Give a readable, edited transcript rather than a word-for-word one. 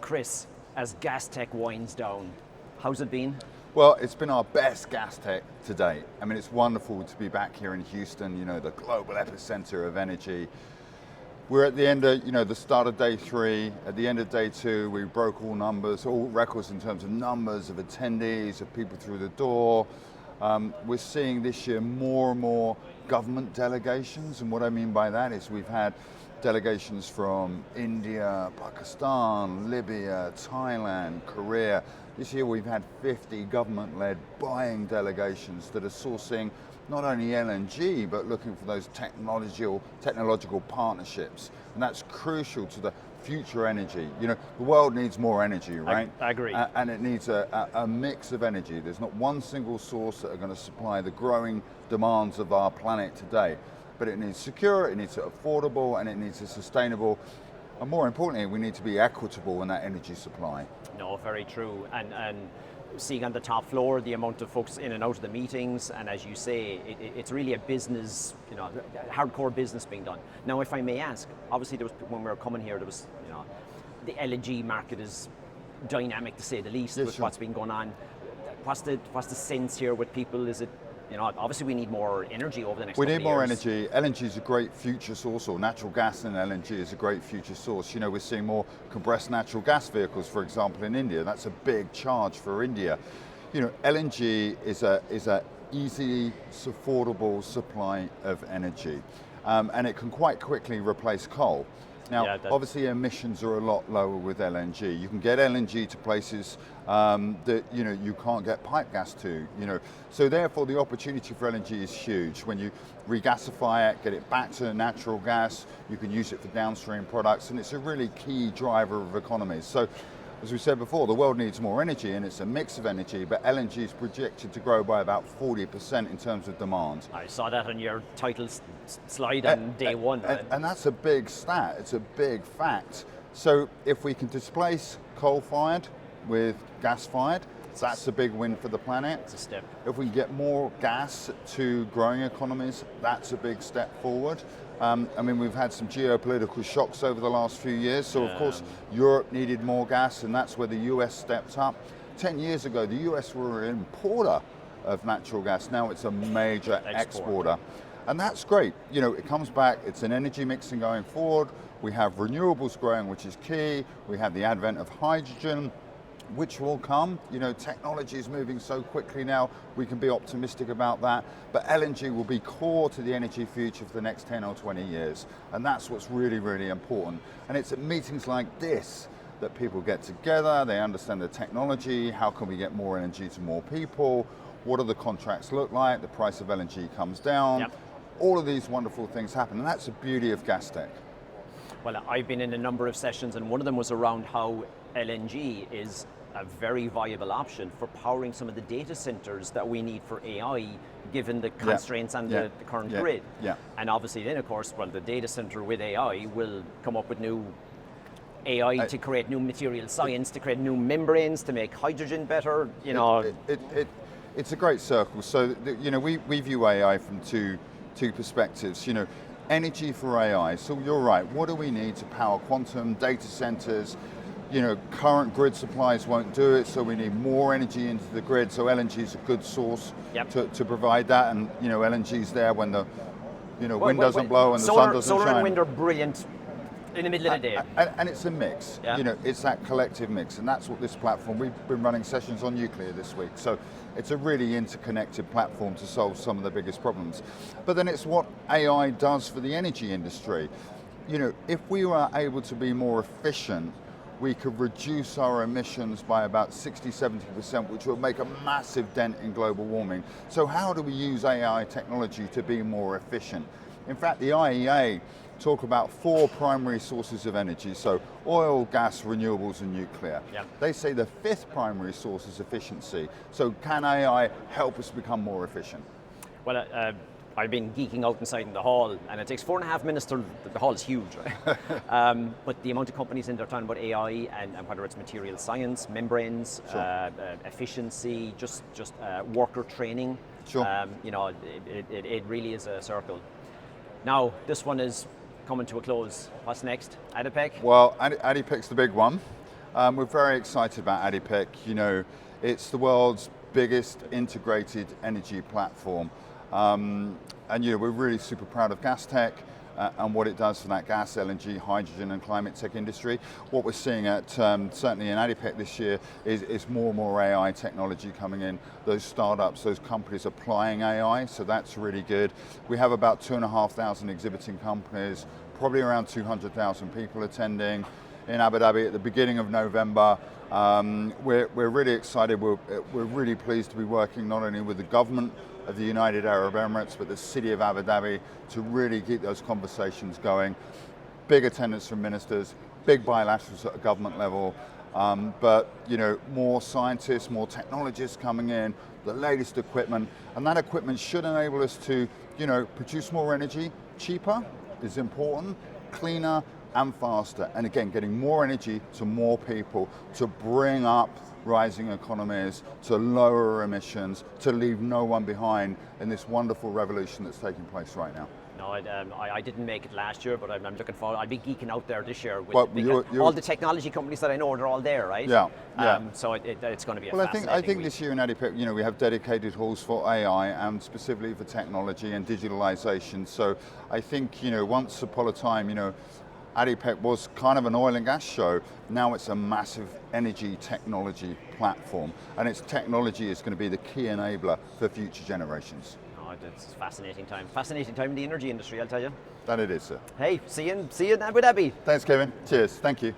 Chris, as Gastech winds down, how's it been? Well, it's been our best Gastech to date. I mean, it's wonderful to be back here in Houston, the global epicenter of energy. We're at the end of, the start of day 3. At the end of day 2, we broke all numbers, all records in terms of numbers of attendees, of people through the door. We're seeing this year more and more government delegations, and what I mean by that is we've had delegations from India, Pakistan, Libya, Thailand, Korea. This year we've had 50 government-led buying delegations that are sourcing not only LNG, but looking for those technological partnerships. And that's crucial to the future energy. The world needs more energy, right? I agree. And it needs a mix of energy. There's not one single source that are going to supply the growing demands of our planet today. But it needs secure, it needs it affordable, and it needs it sustainable. And more importantly, we need to be equitable in that energy supply. No, very true. And seeing on the top floor the amount of folks in and out of the meetings, and as you say, it's really a business, hardcore business being done. Now, if I may ask, obviously there was, when we were coming here, there was, the LNG market is dynamic to say the least, yes, with sure. what's been going on. What's the sense here with people? Is it, obviously we need more energy over the next couple of years. We need more energy. LNG is a great future source, or natural gas and LNG is a great future source. We're seeing more compressed natural gas vehicles, for example, in India. That's a big charge for India. LNG is a easy, affordable supply of energy, and it can quite quickly replace coal. Now, obviously emissions are a lot lower with LNG. You can get LNG to places that you can't get pipe gas to. So therefore the opportunity for LNG is huge. When you regasify it, get it back to natural gas, you can use it for downstream products, and it's a really key driver of economies. So, as we said before, the world needs more energy, and it's a mix of energy, but LNG is projected to grow by about 40% in terms of demand. I saw that on your title slide on day one. And that's a big stat, it's a big fact. So if we can displace coal-fired with gas-fired, that's a big win for the planet. It's a step. If we can get more gas to growing economies, that's a big step forward. We've had some geopolitical shocks over the last few years, so of course Europe needed more gas, and that's where the US stepped up. 10 years ago, the US were an importer of natural gas. Now it's a major exporter. And that's great. It comes back, it's an energy mixing going forward. We have renewables growing, which is key. We have the advent of hydrogen, which will come. Technology is moving so quickly now, we can be optimistic about that. But LNG will be core to the energy future for the next 10 or 20 years. And that's what's really, really important. And it's at meetings like this that people get together, they understand the technology, how can we get more energy to more people, what do the contracts look like, the price of LNG comes down. Yep. All of these wonderful things happen, and that's the beauty of Gastech. Well, I've been in a number of sessions, and one of them was around how LNG is a very viable option for powering some of the data centers that we need for AI, given the constraints on the current grid. Yeah. And obviously then, of course, the data center with AI will come up with new AI to create new material science, to create new membranes, to make hydrogen better, It's a great circle. So, we view AI from two perspectives. Energy for AI. So you're right, what do we need to power quantum data centers? Current grid supplies won't do it, so we need more energy into the grid. So LNG is a good source to provide that, and LNG is there when the wind doesn't blow and the sun doesn't shine. Solar and wind are brilliant in the middle of the day. And it's a mix. It's that collective mix, and that's what this platform. We've been running sessions on nuclear this week, so it's a really interconnected platform to solve some of the biggest problems. But then it's what AI does for the energy industry. If we were able to be more efficient, we could reduce our emissions by about 60-70%, which will make a massive dent in global warming. So how do we use AI technology to be more efficient? In fact, the IEA talk about 4 primary sources of energy, so oil, gas, renewables, and nuclear. They say the 5th primary source is efficiency. So can AI help us become more efficient? Well, I've been geeking out inside in the hall, and it takes 4.5 minutes to, the hall is huge, right? But the amount of companies in there talking about AI, and whether it's material science, membranes, efficiency, just worker training, it really is a circle. Now, this one is coming to a close. What's next? ADIPEC? Well, ADIPEC's the big one. We're very excited about ADIPEC. You know, it's the world's biggest integrated energy platform. And you know, we're really super proud of Gastech and what it does for that gas, LNG, hydrogen and climate tech industry. What we're seeing at certainly in ADIPEC this year is more and more AI technology coming in. Those startups, those companies applying AI, so that's really good. We have about 2,500 exhibiting companies, probably around 200,000 people attending in Abu Dhabi at the beginning of November. We're really excited. We're really pleased to be working not only with the government of the United Arab Emirates, but the city of Abu Dhabi to really keep those conversations going. Big attendance from ministers, big bilaterals at a government level, but you know, more scientists, more technologists coming in, the latest equipment, and that equipment should enable us to, you know, produce more energy, cheaper is important, cleaner and faster, and again, getting more energy to more people to bring up rising economies, to lower emissions, to leave no one behind in this wonderful revolution that's taking place right now. No, I didn't make it last year, but I'm looking forward. I'll be geeking out there this year with Well, all the technology companies that I know, they're all there, right? Yeah, yeah. So it's going to be a Well, fascinating I think week. this year in ADIPEC, you know, we have dedicated halls for AI and specifically for technology and digitalization. So I think, you know, once upon a time, you know, ADIPEC was kind of an oil and gas show. Now it's a massive energy technology platform, and its technology is going to be the key enabler for future generations. Oh, it's a fascinating time. Fascinating time in the energy industry, I'll tell you. That it is, sir. Hey, see you in Abu Dhabi. Thanks, Kevin. Cheers. Thank you.